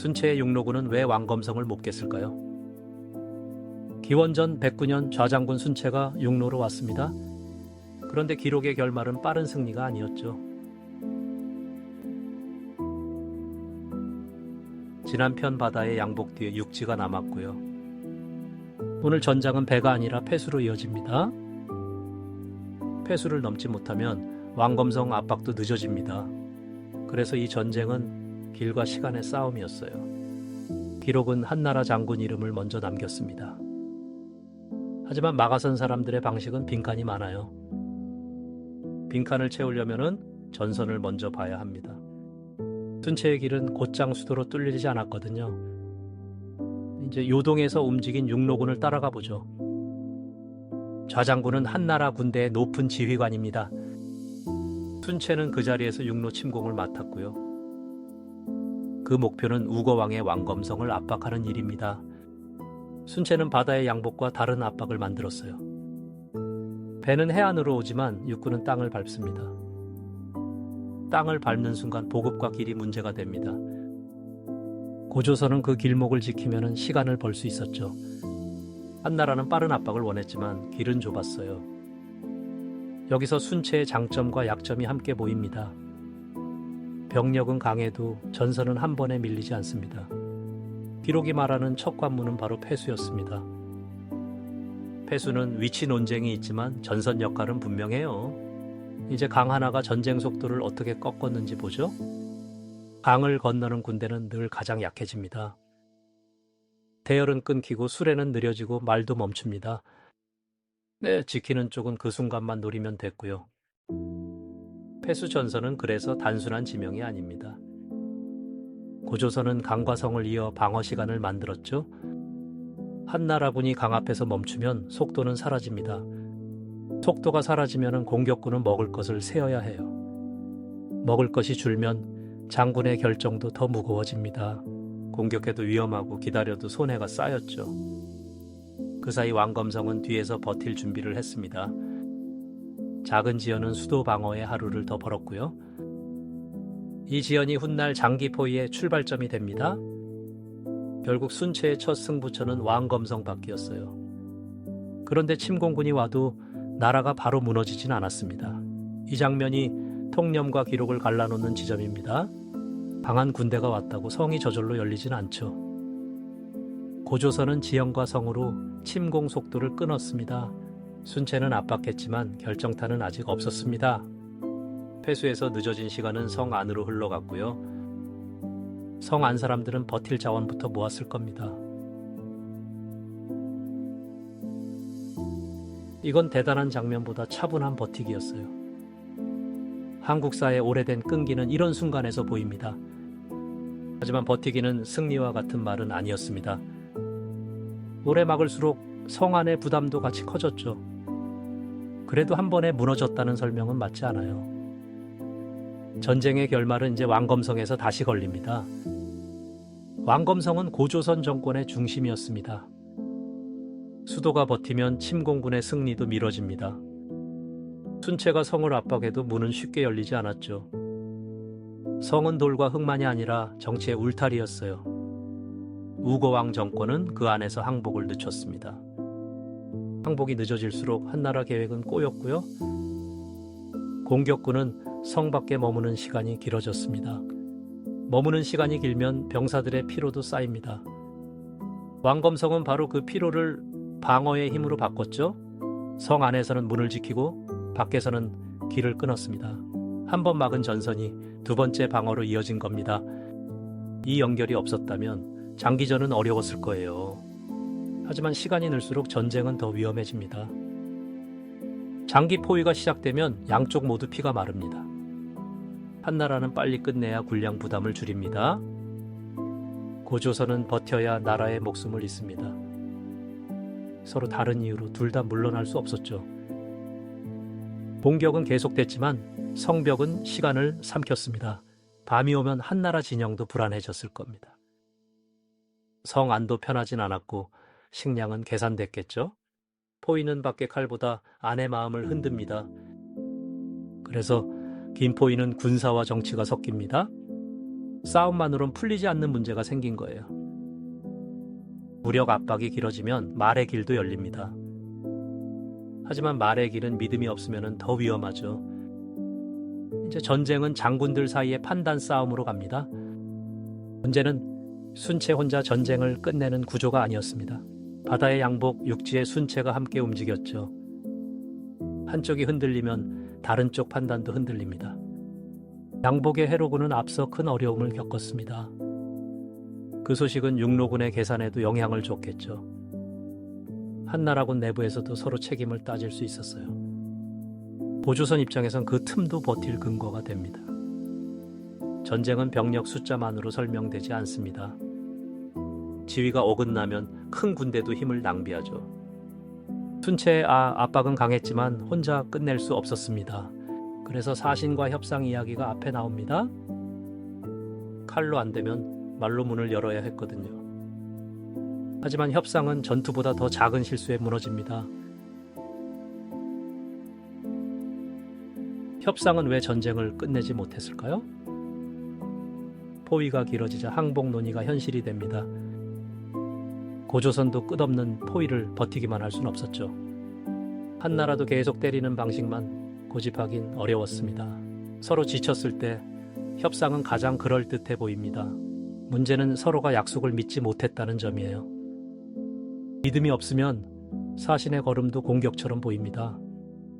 순체의 육로군은 왜 왕검성을 못 깼을까요? 기원전 109년 좌장군 순체가 육로로 왔습니다. 그런데 기록의 결말은 빠른 승리가 아니었죠. 지난편 바다의 양복 뒤에 육지가 남았고요. 오늘 전장은 배가 아니라 폐수로 이어집니다. 폐수를 넘지 못하면 왕검성 압박도 늦어집니다. 그래서 이 전쟁은 길과 시간의 싸움이었어요. 기록은 한나라 장군 이름을 먼저 남겼습니다. 하지만 막아선 사람들의 방식은 빈칸이 많아요. 빈칸을 채우려면 전선을 먼저 봐야 합니다. 순체의 길은 곧장 수도로 뚫리지 않았거든요. 이제 요동에서 움직인 육로군을 따라가 보죠. 좌장군은 한나라 군대의 높은 지휘관입니다. 순체는 그 자리에서 육로 침공을 맡았고요. 그 목표는 우거왕의 왕검성을 압박하는 일입니다. 순체는 바다의 양복과 다른 압박을 만들었어요. 배는 해안으로 오지만 육군은 땅을 밟습니다. 땅을 밟는 순간 보급과 길이 문제가 됩니다. 고조선은 그 길목을 지키면 시간을 벌 수 있었죠. 한나라는 빠른 압박을 원했지만 길은 좁았어요. 여기서 순체의 장점과 약점이 함께 보입니다. 병력은 강해도 전선은 한 번에 밀리지 않습니다. 기록이 말하는 첫 관문은 바로 폐수였습니다. 폐수는 위치 논쟁이 있지만 전선 역할은 분명해요. 이제 강 하나가 전쟁 속도를 어떻게 꺾었는지 보죠. 강을 건너는 군대는 늘 가장 약해집니다. 대열은 끊기고 수레는 느려지고 말도 멈춥니다. 네, 지키는 쪽은 그 순간만 노리면 됐고요. 폐수 전선은 그래서 단순한 지명이 아닙니다. 고조선은 강과 성을 이어 방어 시간을 만들었죠. 한나라군이 강 앞에서 멈추면 속도는 사라집니다. 속도가 사라지면 공격군은 먹을 것을 세어야 해요. 먹을 것이 줄면 장군의 결정도 더 무거워집니다. 공격해도 위험하고 기다려도 손해가 쌓였죠. 그 사이 왕검성은 뒤에서 버틸 준비를 했습니다. 작은 지연은 수도 방어에 하루를 더 벌었고요. 이 지연이 훗날 장기포위의 출발점이 됩니다. 결국 순체의 첫 승부처는 왕검성 밖이었어요. 그런데 침공군이 와도 나라가 바로 무너지진 않았습니다. 이 장면이 통념과 기록을 갈라놓는 지점입니다. 강한 군대가 왔다고 성이 저절로 열리진 않죠. 고조선은 지형과 성으로 침공 속도를 끊었습니다. 순체는 압박했지만 결정타는 아직 없었습니다. 폐수에서 늦어진 시간은 성 안으로 흘러갔고요. 성 안 사람들은 버틸 자원부터 모았을 겁니다. 이건 대단한 장면보다 차분한 버티기였어요. 한국사의 오래된 끈기는 이런 순간에서 보입니다. 하지만 버티기는 승리와 같은 말은 아니었습니다. 오래 막을수록 성 안의 부담도 같이 커졌죠. 그래도 한 번에 무너졌다는 설명은 맞지 않아요. 전쟁의 결말은 이제 왕검성에서 다시 걸립니다. 왕검성은 고조선 정권의 중심이었습니다. 수도가 버티면 침공군의 승리도 미뤄집니다. 순체가 성을 압박해도 문은 쉽게 열리지 않았죠. 성은 돌과 흙만이 아니라 정치의 울타리였어요. 우거왕 정권은 그 안에서 항복을 늦췄습니다. 항복이 늦어질수록 한나라 계획은 꼬였고요. 공격군은 성 밖에 머무는 시간이 길어졌습니다. 머무는 시간이 길면 병사들의 피로도 쌓입니다. 왕검성은 바로 그 피로를 방어의 힘으로 바꿨죠. 성 안에서는 문을 지키고 밖에서는 길을 끊었습니다. 한 번 막은 전선이 두 번째 방어로 이어진 겁니다. 이 연결이 없었다면 장기전은 어려웠을 거예요. 하지만 시간이 늘수록 전쟁은 더 위험해집니다. 장기 포위가 시작되면 양쪽 모두 피가 마릅니다. 한나라는 빨리 끝내야 군량 부담을 줄입니다. 고조선은 버텨야 나라의 목숨을 잇습니다. 서로 다른 이유로 둘 다 물러날 수 없었죠. 공격은 계속됐지만 성벽은 시간을 삼켰습니다. 밤이 오면 한나라 진영도 불안해졌을 겁니다. 성 안도 편하진 않았고 식량은 계산됐겠죠. 포위는 밖의 칼보다 안의 마음을 흔듭니다. 그래서 김포위는 군사와 정치가 섞입니다. 싸움만으론 풀리지 않는 문제가 생긴 거예요. 무력 압박이 길어지면 말의 길도 열립니다. 하지만 말의 길은 믿음이 없으면 더 위험하죠. 이제 전쟁은 장군들 사이의 판단 싸움으로 갑니다. 문제는 순체 혼자 전쟁을 끝내는 구조가 아니었습니다. 바다의 양복, 육지의 순체가 함께 움직였죠. 한쪽이 흔들리면 다른 쪽 판단도 흔들립니다. 양복의 해로군은 앞서 큰 어려움을 겪었습니다. 그 소식은 육로군의 계산에도 영향을 줬겠죠. 한나라군 내부에서도 서로 책임을 따질 수 있었어요. 고조선 입장에선 그 틈도 버틸 근거가 됩니다. 전쟁은 병력 숫자만으로 설명되지 않습니다. 지위가 어긋나면 큰 군대도 힘을 낭비하죠. 순체의 압박은 강했지만 혼자 끝낼 수 없었습니다. 그래서 사신과 협상 이야기가 앞에 나옵니다. 칼로 안 되면 말로 문을 열어야 했거든요. 하지만 협상은 전투보다 더 작은 실수에 무너집니다. 협상은 왜 전쟁을 끝내지 못했을까요? 포위가 길어지자 항복 논의가 현실이 됩니다. 고조선도 끝없는 포위를 버티기만 할 수는 없었죠. 한나라도 계속 때리는 방식만 고집하긴 어려웠습니다. 서로 지쳤을 때 협상은 가장 그럴듯해 보입니다. 문제는 서로가 약속을 믿지 못했다는 점이에요. 믿음이 없으면 사신의 걸음도 공격처럼 보입니다.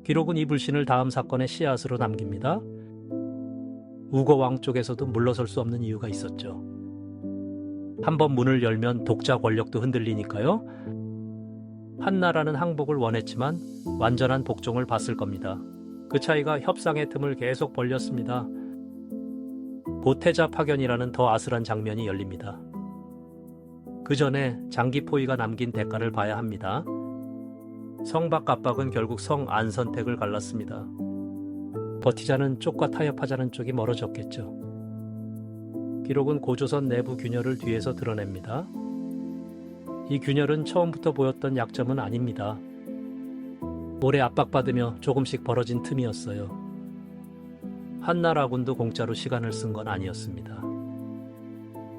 기록은 이 불신을 다음 사건의 씨앗으로 남깁니다. 우거왕 쪽에서도 물러설 수 없는 이유가 있었죠. 한번 문을 열면 독자 권력도 흔들리니까요. 한나라는 항복을 원했지만 완전한 복종을 봤을 겁니다. 그 차이가 협상의 틈을 계속 벌렸습니다. 고태자 파견이라는 더 아슬한 장면이 열립니다. 그 전에 장기 포위가 남긴 대가를 봐야 합니다. 성박 압박은 결국 성안 선택을 갈랐습니다. 버티자는 쪽과 타협하자는 쪽이 멀어졌겠죠. 기록은 고조선 내부 균열을 뒤에서 드러냅니다. 이 균열은 처음부터 보였던 약점은 아닙니다. 오래 압박받으며 조금씩 벌어진 틈이었어요. 한나라군도 공짜로 시간을 쓴 건 아니었습니다.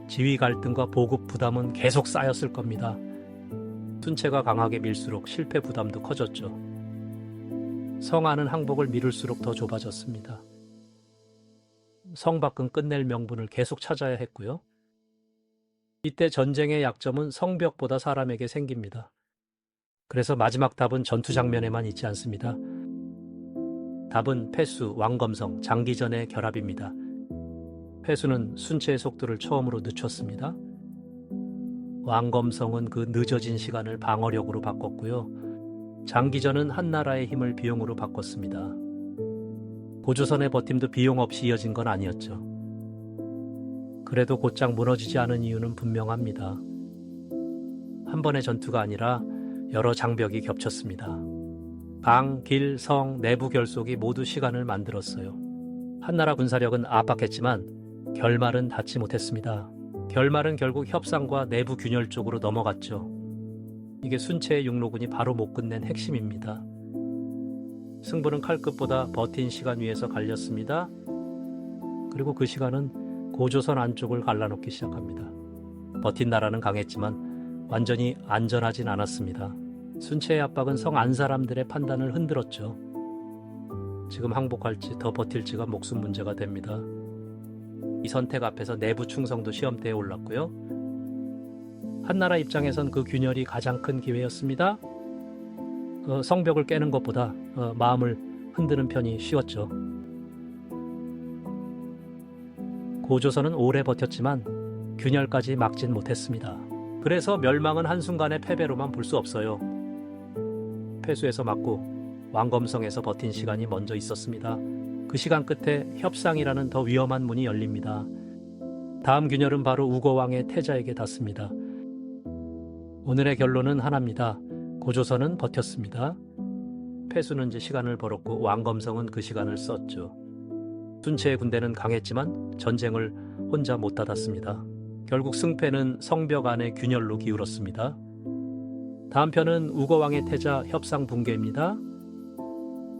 지위 갈등과 보급 부담은 계속 쌓였을 겁니다. 순체가 강하게 밀수록 실패 부담도 커졌죠. 성안은 항복을 미룰수록 더 좁아졌습니다. 성박은 끝낼 명분을 계속 찾아야 했고요. 이때 전쟁의 약점은 성벽보다 사람에게 생깁니다. 그래서 마지막 답은 전투 장면에만 있지 않습니다. 답은 패수, 왕검성, 장기전의 결합입니다. 패수는 순체의 속도를 처음으로 늦췄습니다. 왕검성은 그 늦어진 시간을 방어력으로 바꿨고요. 장기전은 한나라의 힘을 비용으로 바꿨습니다. 고조선의 버팀도 비용 없이 이어진 건 아니었죠. 그래도 곧장 무너지지 않은 이유는 분명합니다. 한 번의 전투가 아니라 여러 장벽이 겹쳤습니다. 강, 길, 성, 내부 결속이 모두 시간을 만들었어요. 한나라 군사력은 압박했지만 결말은 닿지 못했습니다. 결말은 결국 협상과 내부 균열 쪽으로 넘어갔죠. 이게 순체의 육로군이 바로 못 끝낸 핵심입니다. 승부는 칼끝보다 버틴 시간 위에서 갈렸습니다. 그리고 그 시간은 고조선 안쪽을 갈라놓기 시작합니다. 버틴 나라는 강했지만 완전히 안전하진 않았습니다. 순체의 압박은 성안 사람들의 판단을 흔들었죠. 지금 항복할지 더 버틸지가 목숨 문제가 됩니다. 이 선택 앞에서 내부 충성도 시험대에 올랐고요. 한나라 입장에선 그 균열이 가장 큰 기회였습니다. 성벽을 깨는 것보다 마음을 흔드는 편이 쉬웠죠. 고조선은 오래 버텼지만 균열까지 막진 못했습니다. 그래서 멸망은 한순간의 패배로만 볼 수 없어요. 패수에서 맞고 왕검성에서 버틴 시간이 먼저 있었습니다. 그 시간 끝에 협상이라는 더 위험한 문이 열립니다. 다음 균열은 바로 우거왕의 태자에게 닿습니다. 오늘의 결론은 하나입니다. 고조선은 버텼습니다. 패수는 이제 시간을 벌었고 왕검성은 그 시간을 썼죠. 순체의 군대는 강했지만 전쟁을 혼자 못 닫았습니다. 결국 승패는 성벽 안의 균열로 기울었습니다. 다음 편은 우거왕의 태자 협상 붕괴입니다.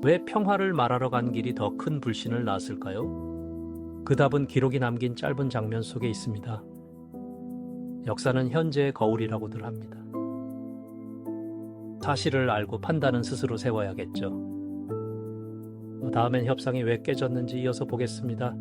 왜 평화를 말하러 간 길이 더 큰 불신을 낳았을까요? 그 답은 기록이 남긴 짧은 장면 속에 있습니다. 역사는 현재의 거울이라고들 합니다. 사실을 알고 판단은 스스로 세워야겠죠. 다음엔 협상이 왜 깨졌는지 이어서 보겠습니다.